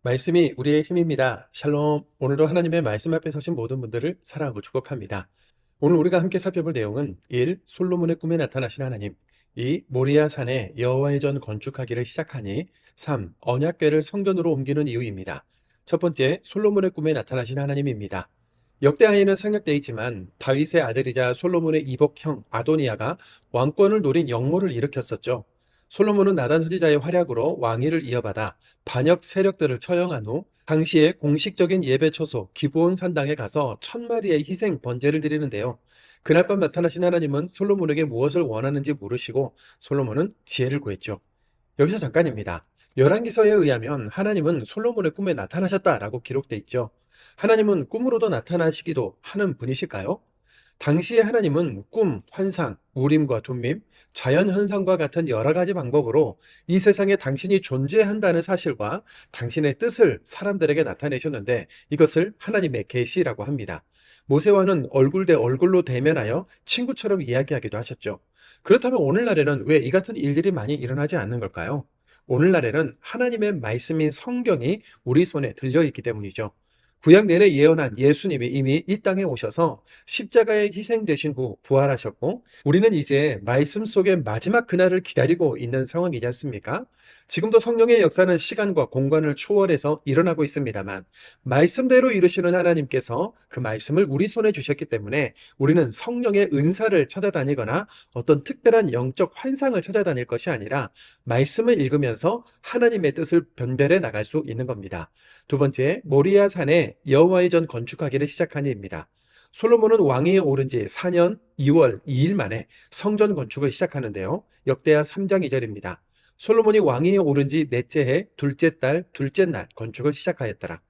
말씀이 우리의 힘입니다. 샬롬. 오늘도 하나님의 말씀 앞에 서신 모든 분들을 사랑하고 축복합니다. 오늘 우리가 함께 살펴볼 내용은 1. 솔로몬의 꿈에 나타나신 하나님. 2. 모리아 산에 여호와의 전 건축하기를 시작하니. 3. 언약궤를 성전으로 옮기는 이유입니다. 첫 번째, 솔로몬의 꿈에 나타나신 하나님입니다. 역대하에는 생략되어 있지만 다윗의 아들이자 솔로몬의 이복형 아도니아가 왕권을 노린 역모를 일으켰었죠. 솔로몬은 나단 선지자의 활약으로 왕위를 이어받아 반역 세력들을 처형한 후 당시에 공식적인 예배 초소 기브온 산당에 가서 1000마리의 희생 번제를 드리는데요. 그날 밤 나타나신 하나님은 솔로몬에게 무엇을 원하는지 물으시고 솔로몬은 지혜를 구했죠. 여기서 잠깐입니다. 열왕기서에 의하면 하나님은 솔로몬의 꿈에 나타나셨다라고 기록돼 있죠. 하나님은 꿈으로도 나타나시기도 하는 분이실까요? 당시의 하나님은 꿈, 환상, 우림과 둠밈, 자연현상과 같은 여러 가지 방법으로 이 세상에 당신이 존재한다는 사실과 당신의 뜻을 사람들에게 나타내셨는데 이것을 하나님의 계시라고 합니다. 모세와는 얼굴 대 얼굴로 대면하여 친구처럼 이야기하기도 하셨죠. 그렇다면 오늘날에는 왜 이 같은 일들이 많이 일어나지 않는 걸까요? 오늘날에는 하나님의 말씀인 성경이 우리 손에 들려있기 때문이죠. 구약 내내 예언한 예수님이 이미 이 땅에 오셔서 십자가에 희생되신 후 부활하셨고 우리는 이제 말씀 속의 마지막 그날을 기다리고 있는 상황이지 않습니까? 지금도 성령의 역사는 시간과 공간을 초월해서 일어나고 있습니다만 말씀대로 이루시는 하나님께서 그 말씀을 우리 손에 주셨기 때문에 우리는 성령의 은사를 찾아다니거나 어떤 특별한 영적 환상을 찾아다닐 것이 아니라 말씀을 읽으면서 하나님의 뜻을 변별해 나갈 수 있는 겁니다. 두 번째, 모리아 산에 여호와의 전 건축하기를 시작하니입니다. 솔로몬은 왕위에 오른 지 4년 2월 2일 만에 성전 건축을 시작하는데요. 역대하 3장 2절입니다. 솔로몬이 왕위에 오른 지 넷째 해 둘째 달 둘째 날 건축을 시작하였더라.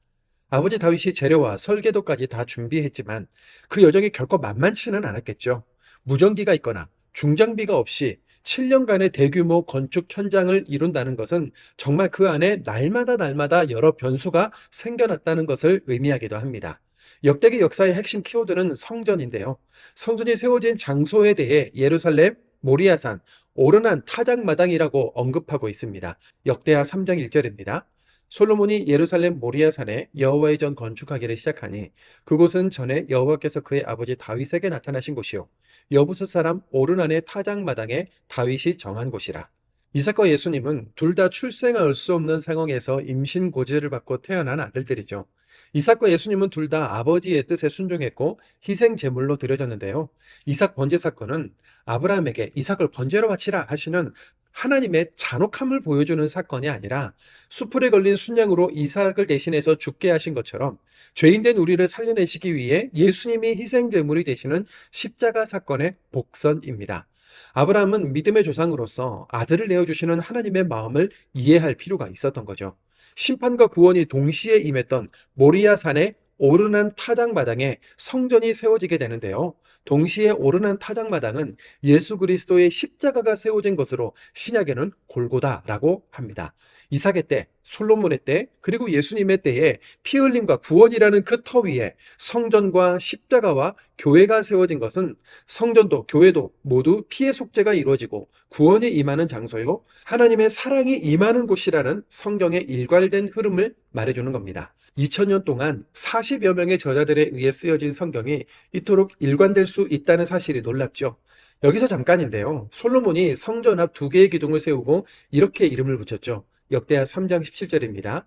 아버지 다윗이 재료와 설계도까지 다 준비했지만 그 여정이 결코 만만치는 않았겠죠. 무전기가 있거나 중장비가 없이 7년간의 대규모 건축 현장을 이룬다는 것은 정말 그 안에 날마다 여러 변수가 생겨났다는 것을 의미하기도 합니다. 역대기 역사의 핵심 키워드는 성전인데요. 성전이 세워진 장소에 대해 예루살렘, 모리아산, 오르난 타작마당이라고 언급하고 있습니다. 역대하 3장 1절입니다. 솔로몬이 예루살렘 모리아산에 여호와의 전 건축하기를 시작하니 그곳은 전에 여호와께서 그의 아버지 다윗에게 나타나신 곳이요 여부스 사람 오르난의 타작마당에 다윗이 정한 곳이라. 이삭과 예수님은 둘 다 출생할 수 없는 상황에서 임신 고지를 받고 태어난 아들들이죠. 이삭과 예수님은 둘 다 아버지의 뜻에 순종했고 희생 제물로 드려졌는데요. 이삭 번제 사건은 아브라함에게 이삭을 번제로 바치라 하시는 하나님의 잔혹함을 보여주는 사건이 아니라 수풀에 걸린 순양으로 이삭을 대신해서 죽게 하신 것처럼 죄인된 우리를 살려내시기 위해 예수님이 희생 제물이 되시는 십자가 사건의 복선입니다. 아브라함은 믿음의 조상으로서 아들을 내어주시는 하나님의 마음을 이해할 필요가 있었던 거죠. 심판과 구원이 동시에 임했던 모리아 산의 오르난 타작마당에 성전이 세워지게 되는데요. 동시에 오르난 타작마당은 예수 그리스도의 십자가가 세워진 것으로 신약에는 골고다라고 합니다. 이삭의 때, 솔로몬의 때, 그리고 예수님의 때에 피 흘림과 구원이라는 그 터 위에 성전과 십자가와 교회가 세워진 것은 성전도 교회도 모두 피의 속죄가 이루어지고 구원이 임하는 장소요 하나님의 사랑이 임하는 곳이라는 성경의 일괄된 흐름을 말해주는 겁니다. 2000년 동안 40여 명의 저자들에 의해 쓰여진 성경이 이토록 일관될 수 있다는 사실이 놀랍죠. 여기서 잠깐인데요. 솔로몬이 성전 앞 2개의 기둥을 세우고 이렇게 이름을 붙였죠. 역대하 3장 17절입니다.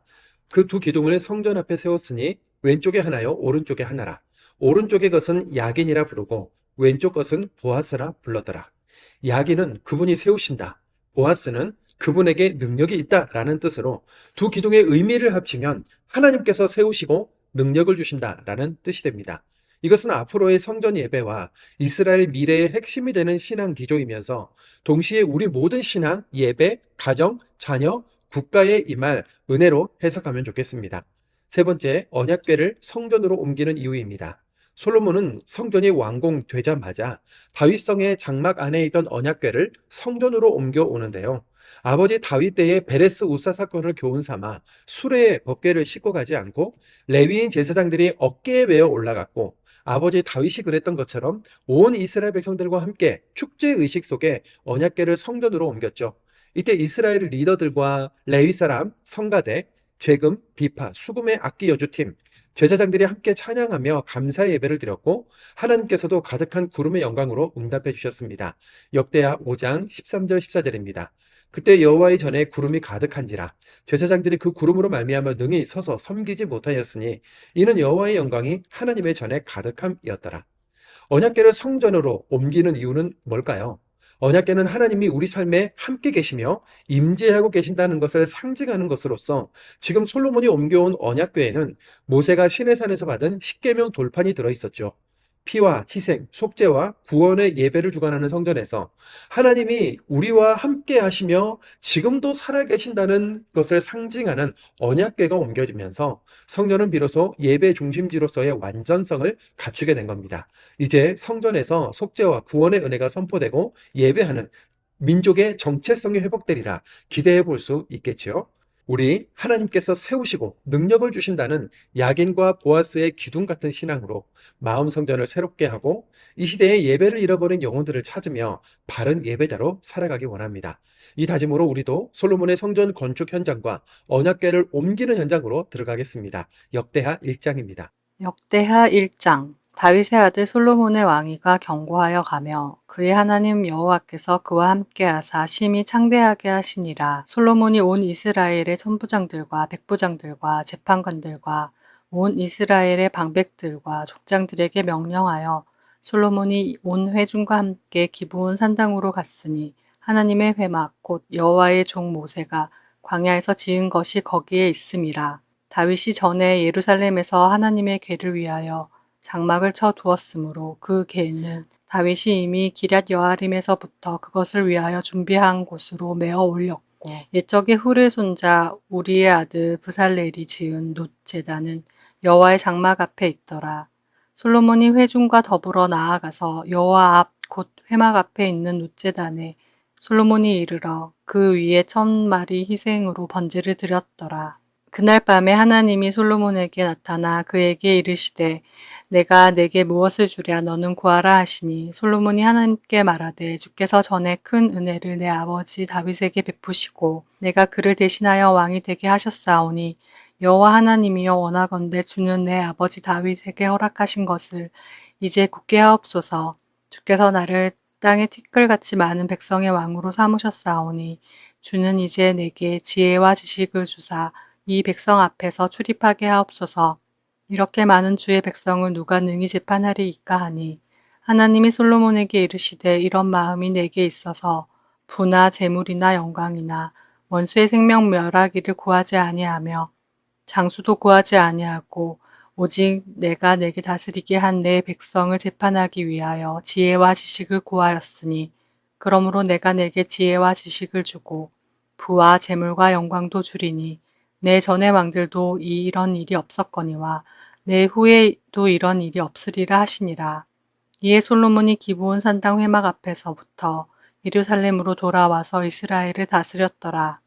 그 2기둥을 성전 앞에 세웠으니 왼쪽에 하나요 오른쪽에 하나라. 오른쪽의 것은 야긴이라 부르고 왼쪽 것은 보아스라 불렀더라. 야긴은 그분이 세우신다. 보아스는 그분에게 능력이 있다라는 뜻으로 2기둥의 의미를 합치면 하나님께서 세우시고 능력을 주신다라는 뜻이 됩니다. 이것은 앞으로의 성전 예배와 이스라엘 미래의 핵심이 되는 신앙 기조이면서 동시에 우리 모든 신앙, 예배, 가정, 자녀, 국가에 임할 은혜로 해석하면 좋겠습니다. 세 번째, 언약궤를 성전으로 옮기는 이유입니다. 솔로몬은 성전이 완공되자마자 다윗성의 장막 안에 있던 언약궤를 성전으로 옮겨오는데요. 아버지 다윗 때의 베레스 우사 사건을 교훈 삼아 수레에 법궤를 싣고 가지 않고 레위인 제사장들이 어깨에 메어 올라갔고 아버지 다윗이 그랬던 것처럼 온 이스라엘 백성들과 함께 축제 의식 속에 언약궤를 성전으로 옮겼죠. 이때 이스라엘 리더들과 레위 사람, 성가대, 재금, 비파, 수금의 악기 연주팀, 제사장들이 함께 찬양하며 감사의 예배를 드렸고 하나님께서도 가득한 구름의 영광으로 응답해 주셨습니다. 역대하 5장 13절 14절입니다. 그때 여호와의 전에 구름이 가득한지라 제사장들이 그 구름으로 말미암아 능히 서서 섬기지 못하였으니 이는 여호와의 영광이 하나님의 전에 가득함이었더라. 언약궤를 성전으로 옮기는 이유는 뭘까요? 언약궤는 하나님이 우리 삶에 함께 계시며 임재하고 계신다는 것을 상징하는 것으로서 지금 솔로몬이 옮겨온 언약궤에는 모세가 시내산에서 받은 십계명 돌판이 들어있었죠. 피와 희생, 속죄와 구원의 예배를 주관하는 성전에서 하나님이 우리와 함께 하시며 지금도 살아계신다는 것을 상징하는 언약궤가 옮겨지면서 성전은 비로소 예배 중심지로서의 완전성을 갖추게 된 겁니다. 이제 성전에서 속죄와 구원의 은혜가 선포되고 예배하는 민족의 정체성이 회복되리라 기대해 볼 수 있겠지요. 우리 하나님께서 세우시고 능력을 주신다는 야긴과 보아스의 기둥 같은 신앙으로 마음 성전을 새롭게 하고 이 시대에 예배를 잃어버린 영혼들을 찾으며 바른 예배자로 살아가기 원합니다. 이 다짐으로 우리도 솔로몬의 성전 건축 현장과 언약궤를 옮기는 현장으로 들어가겠습니다. 역대하 1장입니다. 역대하 1장. 다윗의 아들 솔로몬의 왕위가 견고하여 가며 그의 하나님 여호와께서 그와 함께 하사 심히 창대하게 하시니라. 솔로몬이 온 이스라엘의 천부장들과 백부장들과 재판관들과 온 이스라엘의 방백들과 족장들에게 명령하여 솔로몬이 온 회중과 함께 기브온 산당으로 갔으니 하나님의 회막 곧 여호와의 종 모세가 광야에서 지은 것이 거기에 있음이라. 다윗이 전에 예루살렘에서 하나님의 궤를 위하여 장막을 쳐 두었으므로 그 궤는 다윗이 이미 기럇 여아림에서부터 그것을 위하여 준비한 곳으로 메어 올렸고 옛적에 훌의 손자 우리의 아들 브살렐이 지은 놋 제단은 여호와의 장막 앞에 있더라. 솔로몬이 회중과 더불어 나아가서 여호와 앞 곧 회막 앞에 있는 놋 제단에 솔로몬이 이르러 그 위에 1000마리 희생으로 번제를 드렸더라. 그날 밤에 하나님이 솔로몬에게 나타나 그에게 이르시되 내가 내게 무엇을 주랴 너는 구하라 하시니 솔로몬이 하나님께 말하되 주께서 전에 큰 은혜를 내 아버지 다윗에게 베푸시고 내가 그를 대신하여 왕이 되게 하셨사오니 여호와 하나님이여 원하건대 주는 내 아버지 다윗에게 허락하신 것을 이제 굳게 하옵소서. 주께서 나를 땅의 티끌같이 많은 백성의 왕으로 삼으셨사오니 주는 이제 내게 지혜와 지식을 주사 이 백성 앞에서 출입하게 하옵소서. 이렇게 많은 주의 백성을 누가 능히 재판하리이까 하니 하나님이 솔로몬에게 이르시되 이런 마음이 내게 있어서 부나 재물이나 영광이나 원수의 생명 멸하기를 구하지 아니하며 장수도 구하지 아니하고 오직 내가 내게 다스리게 한 내 백성을 재판하기 위하여 지혜와 지식을 구하였으니 그러므로 내가 내게 지혜와 지식을 주고 부와 재물과 영광도 주리니 내 전의 왕들도 이런 일이 없었거니와 내 후에도 이런 일이 없으리라 하시니라. 이에 솔로몬이 기브온 산당 회막 앞에서부터 예루살렘으로 돌아와서 이스라엘을 다스렸더라.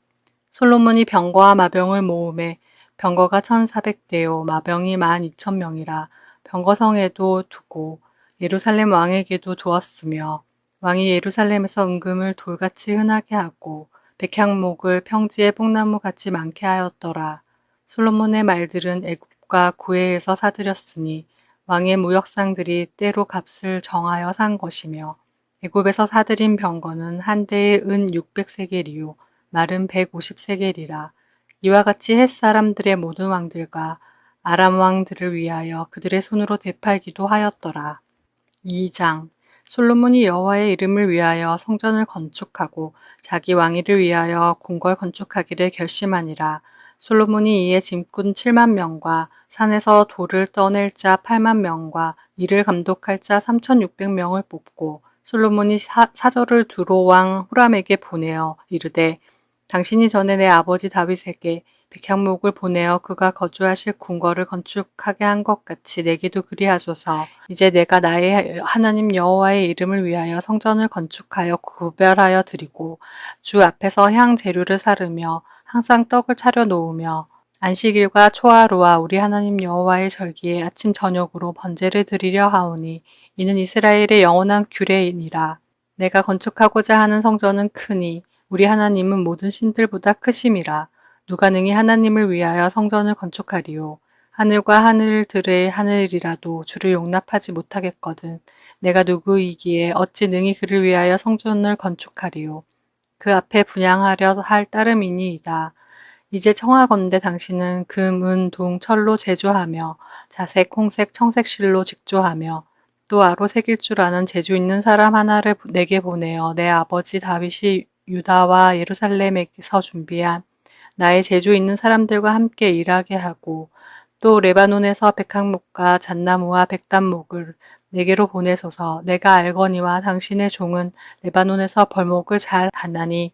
솔로몬이 병거와 마병을 모으매 병거가 1400대요 마병이 12,000명이라 병거성에도 두고 예루살렘 왕에게도 두었으며 왕이 예루살렘에서 은금을 돌같이 흔하게 하고 백향목을 평지에 뽕나무같이 많게 하였더라. 솔로몬의 말들은 애굽과 구해에서 사들였으니 왕의 무역상들이 때로 값을 정하여 산 것이며 애굽에서 사들인 병거는 한 대에 은 600세겔이요 말은 150세겔이라. 이와 같이 헷 사람들의 모든 왕들과 아람 왕들을 위하여 그들의 손으로 되팔기도 하였더라. 2장. 솔로몬이 여호와의 이름을 위하여 성전을 건축하고 자기 왕위를 위하여 궁궐 건축하기를 결심하니라. 솔로몬이 이에 짐꾼 7만 명과 산에서 돌을 떠낼 자 8만 명과 이를 감독할 자 3,600명을 뽑고 솔로몬이 사절을 두로 왕 후람에게 보내어 이르되 당신이 전에 내 아버지 다윗에게 백향목을 보내어 그가 거주하실 궁궐을 건축하게 한 것 같이 내게도 그리하소서. 이제 내가 나의 하나님 여호와의 이름을 위하여 성전을 건축하여 구별하여 드리고 주 앞에서 향 재료를 사르며 항상 떡을 차려 놓으며 안식일과 초하루와 우리 하나님 여호와의 절기에 아침 저녁으로 번제를 드리려 하오니 이는 이스라엘의 영원한 규례이니라. 내가 건축하고자 하는 성전은 크니 우리 하나님은 모든 신들보다 크심이라. 누가 능히 하나님을 위하여 성전을 건축하리요. 하늘과 하늘들의 하늘이라도 주를 용납하지 못하겠거든. 내가 누구이기에 어찌 능히 그를 위하여 성전을 건축하리요. 그 앞에 분향하려 할 따름이니이다. 이제 청하건대 당신은 금, 은, 동, 철로 제조하며 자색, 홍색, 청색 실로 직조하며 또 아로 새길 줄 아는 재주 있는 사람 하나를 내게 보내어 내 아버지 다윗이 유다와 예루살렘에서 준비한 나의 재주 있는 사람들과 함께 일하게 하고 또 레바논에서 백향목과 잣나무와 백단목을 내게로 보내소서. 내가 알거니와 당신의 종은 레바논에서 벌목을 잘 하나니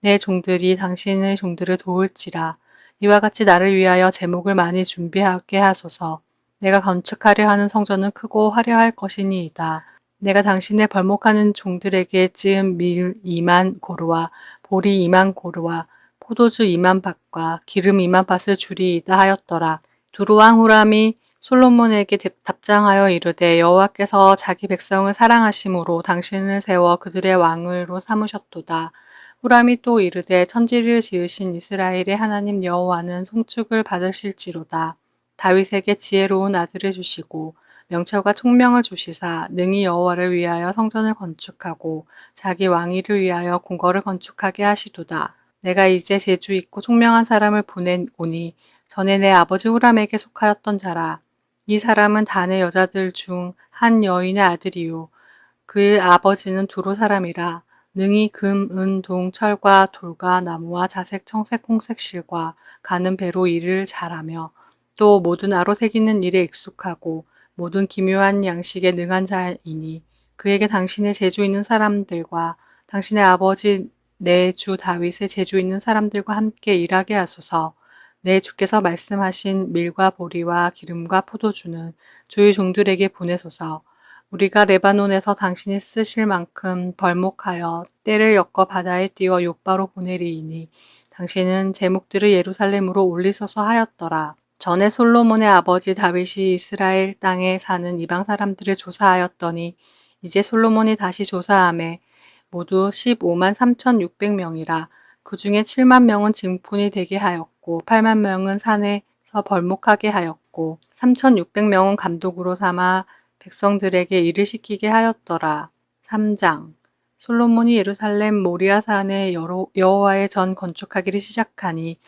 내 종들이 당신의 종들을 도울지라. 이와 같이 나를 위하여 제목을 많이 준비하게 하소서. 내가 건축하려 하는 성전은 크고 화려할 것이니이다. 내가 당신의 벌목하는 종들에게 찌은 밀 2만 고루와 보리 2만 고루와 포도주 2만 밭과 기름 2만 밭을 주리이다 하였더라. 두루왕 후람이 솔로몬에게 답장하여 이르되 여호와께서 자기 백성을 사랑하심으로 당신을 세워 그들의 왕으로 삼으셨도다. 후람이 또 이르되 천지를 지으신 이스라엘의 하나님 여호와는 송축을 받으실지로다. 다윗에게 지혜로운 아들을 주시고 명철과 총명을 주시사 능히 여호와를 위하여 성전을 건축하고 자기 왕위를 위하여 궁궐을 건축하게 하시도다. 내가 이제 재주 있고 총명한 사람을 보내오니 전에 내 아버지 후람에게 속하였던 자라. 이 사람은 단의 여자들 중 한 여인의 아들이요. 그의 아버지는 두로 사람이라. 능히 금, 은, 동, 철과 돌과 나무와 자색, 청색, 홍색 실과 가는 배로 일을 잘하며 또 모든 아로 새기는 일에 익숙하고 모든 기묘한 양식에 능한 자이니 그에게 당신의 재주 있는 사람들과 당신의 아버지 내 주 다윗의 재주 있는 사람들과 함께 일하게 하소서. 내 주께서 말씀하신 밀과 보리와 기름과 포도주는 주의 종들에게 보내소서. 우리가 레바논에서 당신이 쓰실 만큼 벌목하여 때를 엮어 바다에 띄워 욥바로 보내리이니 당신은 제목들을 예루살렘으로 올리소서 하였더라. 전에 솔로몬의 아버지 다윗이 이스라엘 땅에 사는 이방 사람들을 조사하였더니 이제 솔로몬이 다시 조사하매 모두 15만 3,600명이라. 그 중에 7만 명은 증분이 되게 하였고 8만 명은 산에서 벌목하게 하였고 3,600명은 감독으로 삼아 백성들에게 일을 시키게 하였더라. 3장 솔로몬이 예루살렘 모리아산에 여호와의 전 건축하기를 시작하니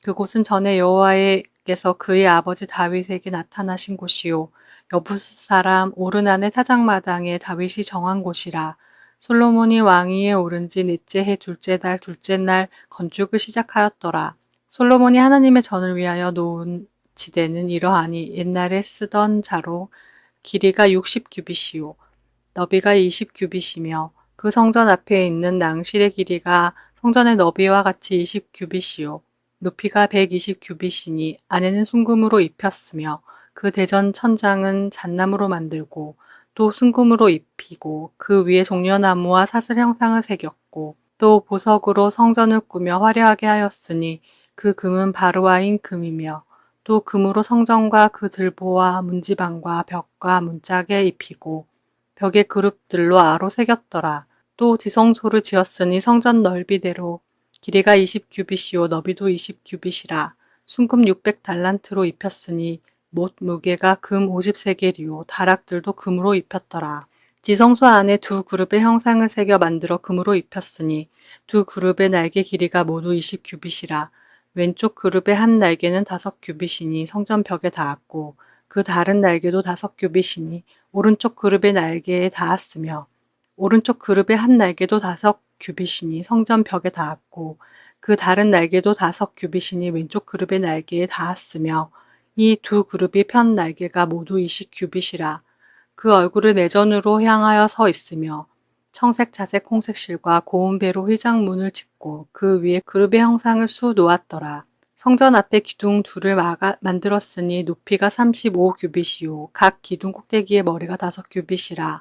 그곳은 전에 여호와께서 그의 아버지 다윗에게 나타나신 곳이요 여부스 사람 오르난의 타작마당에 다윗이 정한 곳이라. 솔로몬이 왕위에 오른 지 넷째 해 둘째 달 둘째 날 건축을 시작하였더라. 솔로몬이 하나님의 전을 위하여 놓은 지대는 이러하니 옛날에 쓰던 자로 길이가 60규빗이요 너비가 20규빗이며 그 성전 앞에 있는 낭실의 길이가 성전의 너비와 같이 20규빗이요 높이가 120규빗이니 안에는 순금으로 입혔으며 그 대전 천장은 잣나무로 만들고 또 순금으로 입히고 그 위에 종려나무와 사슬 형상을 새겼고 또 보석으로 성전을 꾸며 화려하게 하였으니 그 금은 바르와인 금이며 또 금으로 성전과 그 들보와 문지방과 벽과 문짝에 입히고 벽의 그룹들로 아로 새겼더라. 또 지성소를 지었으니 성전 넓이대로 길이가 20규빗이요 너비도 20규빗이라. 순금 600달란트로 입혔으니 못 무게가 금 50세겔이요 다락들도 금으로 입혔더라. 지성소 안에 두 그룹의 형상을 새겨 만들어 금으로 입혔으니 두 그룹의 날개 길이가 모두 20규빗이라. 왼쪽 그룹의 한 날개는 5규빗이니 성전 벽에 닿았고 그 다른 날개도 5규빗이니 오른쪽 그룹의 날개에 닿았으며 오른쪽 그룹의 한 날개도 5규빗이니 성전 벽에 닿았고 그 다른 날개도 5규빗이니 왼쪽 그룹의 날개에 닿았으며 이 두 그룹이 편 날개가 모두 20규빗이라. 그 얼굴을 내전으로 향하여 서 있으며 청색, 자색, 홍색 실과 고운 배로 휘장문을 짓고 그 위에 그룹의 형상을 수 놓았더라. 성전 앞에 기둥 둘을 만들었으니 높이가 35규빗이요 각 기둥 꼭대기의 머리가 5규빗이라.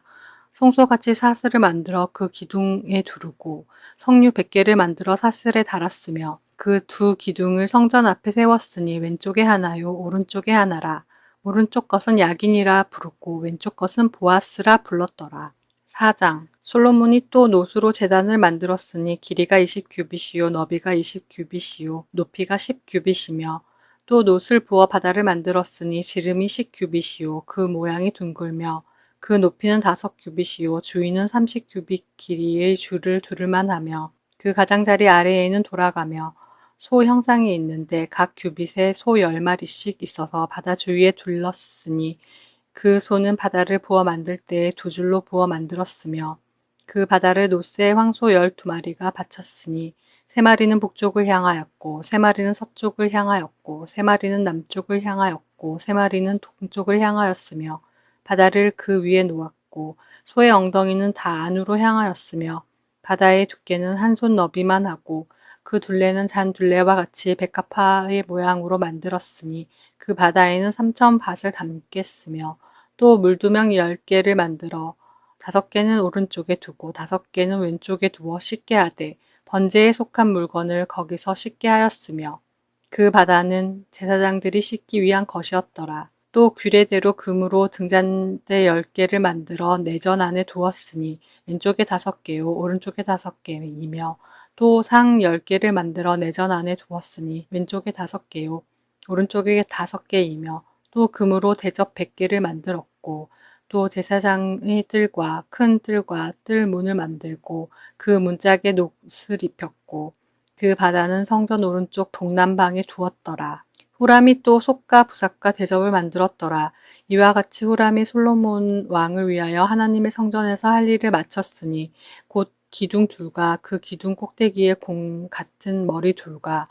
송소같이 사슬을 만들어 그 기둥에 두르고 석류 100개를 만들어 사슬에 달았으며 그 두 기둥을 성전 앞에 세웠으니 왼쪽에 하나요 오른쪽에 하나라. 오른쪽 것은 야긴이라 부르고 왼쪽 것은 보아스라 불렀더라. 4장 솔로몬이 또 노수로 제단을 만들었으니 길이가 20규빗이요 너비가 20규빗이요 높이가 10규빗이며 또 놋을 부어 바다를 만들었으니 지름이 10규빗이요 그 모양이 둥글며 그 높이는 5규빗이요 주위는 30규빗 길이의 줄을 두를만 하며 그 가장자리 아래에는 돌아가며 소 형상이 있는데 각 규빗에 소 10마리씩 있어서 바다 주위에 둘렀으니 그 소는 바다를 부어 만들 때에 두 줄로 부어 만들었으며 그 바다를 노스에 황소 12마리가 바쳤으니 3마리는 북쪽을 향하였고 3마리는 서쪽을 향하였고 3마리는 남쪽을 향하였고 3마리는 동쪽을 향하였으며 바다를 그 위에 놓았고 소의 엉덩이는 다 안으로 향하였으며 바다의 두께는 한 손 너비만 하고 그 둘레는 잔 둘레와 같이 백합화의 모양으로 만들었으니 그 바다에는 3,000밭을 담겠으며 또 물두멍 10개를 만들어 5개는 오른쪽에 두고 5개는 왼쪽에 두어 씻게 하되 번제에 속한 물건을 거기서 씻게 하였으며 그 바다는 제사장들이 씻기 위한 것이었더라. 또 규례대로 금으로 등잔대 10개를 만들어 내전 안에 두었으니 왼쪽에 5개요 오른쪽에 5개이며 또 상 10개를 만들어 내전 안에 두었으니 왼쪽에 5개요 오른쪽에 5개이며 또 금으로 대접 100개를 만들었고 또 제사장의 뜰과 큰 뜰과 뜰 문을 만들고 그 문짝에 놋을 입혔고 그 바다는 성전 오른쪽 동남방에 두었더라. 후람이 또 솥과 부삭과 대접을 만들었더라. 이와 같이 후람이 솔로몬 왕을 위하여 하나님의 성전에서 할 일을 마쳤으니 곧 기둥 둘과 그 기둥 꼭대기에 공 같은 머리 둘과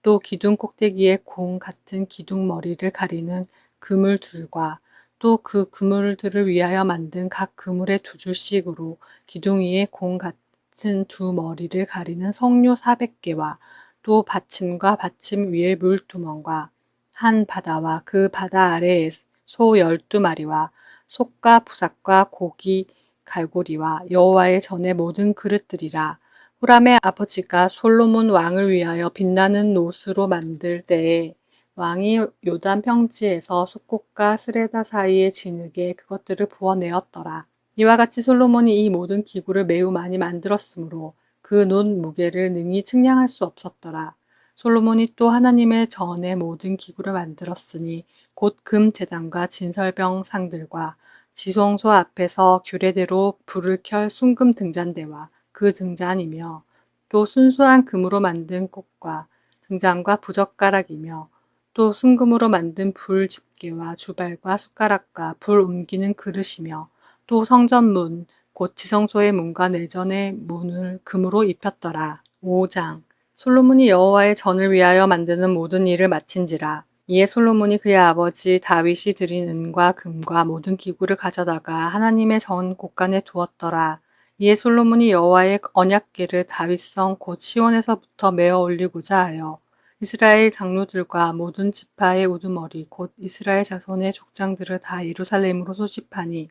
또 기둥 꼭대기에 공 같은 기둥 머리를 가리는 그물 둘과 또 그 그물들을 위하여 만든 각 그물의 두 줄씩으로 기둥 위에 공 같은 두 머리를 가리는 석류 400개와 또 받침과 받침 위에 물두멍과 한 바다와 그 바다 아래에 소 12마리와 솥과 부삭과 고기 갈고리와 여호와의 전의 모든 그릇들이라. 후람의 아버지가 솔로몬 왕을 위하여 빛나는 놋으로 만들 때에 왕이 요단 평지에서 숫꽃과 스레다 사이의 진흙에 그것들을 부어내었더라. 이와 같이 솔로몬이 이 모든 기구를 매우 많이 만들었으므로 그 놋 무게를 능히 측량할 수 없었더라. 솔로몬이 또 하나님의 전의 모든 기구를 만들었으니 곧 금 제단과 진설병 상들과 지성소 앞에서 규례대로 불을 켤 순금 등잔대와 그 등잔이며 또 순수한 금으로 만든 꽃과 등잔과 부젓가락이며 또 순금으로 만든 불 집게와 주발과 숟가락과 불 옮기는 그릇이며 또 성전문 곧 지성소의 문과 내전의 문을 금으로 입혔더라. 5장 솔로몬이 여호와의 전을 위하여 만드는 모든 일을 마친지라. 이에 솔로몬이 그의 아버지 다윗이 드린 은과 금과 모든 기구를 가져다가 하나님의 전 곳간에 두었더라. 이에 솔로몬이 여호와의 언약궤를 다윗성 곧 시온에서부터 메어 올리고자 하여 이스라엘 장로들과 모든 지파의 우두머리 곧 이스라엘 자손의 족장들을 다 예루살렘으로 소집하니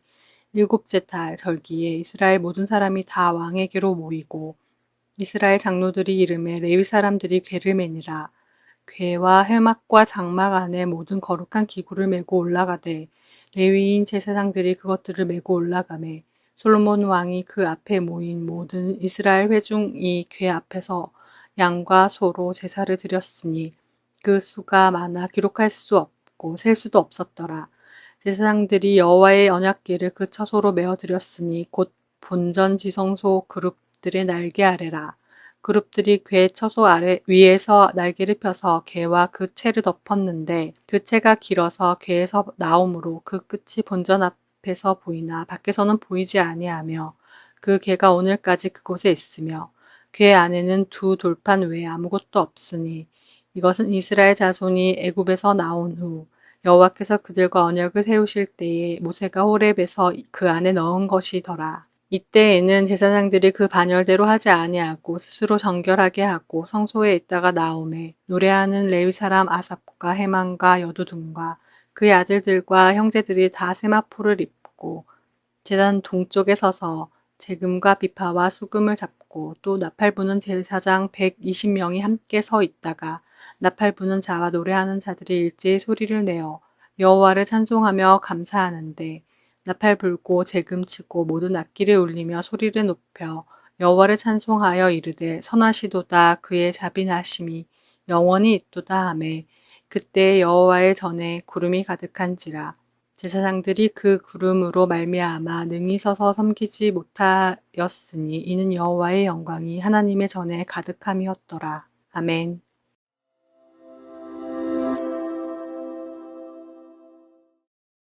일곱째 달 절기에 이스라엘 모든 사람이 다 왕에게로 모이고 이스라엘 장로들이 이름에 레위 사람들이 궤를 매니라. 궤와 회막과 장막 안에 모든 거룩한 기구를 메고 올라가되 레위인 제사장들이 그것들을 메고 올라가매 솔로몬 왕이 그 앞에 모인 모든 이스라엘 회중이 궤 앞에서 양과 소로 제사를 드렸으니 그 수가 많아 기록할 수 없고 셀 수도 없었더라. 제사장들이 여호와의 언약궤를 그 처소로 메어 드렸으니 곧 본전 지성소 그룹들의 날개 아래라. 그룹들이 궤 처소 아래 위에서 날개를 펴서 궤와 그 채를 덮었는데 그 채가 길어서 궤에서 나오므로 그 끝이 본전 앞에서 보이나 밖에서는 보이지 아니하며 그 궤가 오늘까지 그곳에 있으며 궤 안에는 두 돌판 외에 아무것도 없으니 이것은 이스라엘 자손이 애굽에서 나온 후 여호와께서 그들과 언약을 세우실 때에 모세가 호렙에서 그 안에 넣은 것이더라. 이때에는 제사장들이 그 반열대로 하지 아니하고 스스로 정결하게 하고 성소에 있다가 나오매 노래하는 레위 사람 아삽과 헤만과 여두둔과 그의 아들들과 형제들이 다 세마포를 입고 제단 동쪽에 서서 재금과 비파와 수금을 잡고 또 나팔 부는 제사장 120명이 함께 서 있다가 나팔 부는 자와 노래하는 자들이 일제히 소리를 내어 여호와를 찬송하며 감사하는데 나팔 불고 재금 치고 모든 악기를 울리며 소리를 높여 여호와를 찬송하여 이르되 선하시도다 그의 자비하심이 영원히 있도다 하매 그때 여호와의 전에 구름이 가득한지라 제사장들이 그 구름으로 말미암아 능히 서서 섬기지 못하였으니 이는 여호와의 영광이 하나님의 전에 가득함이었더라. 아멘.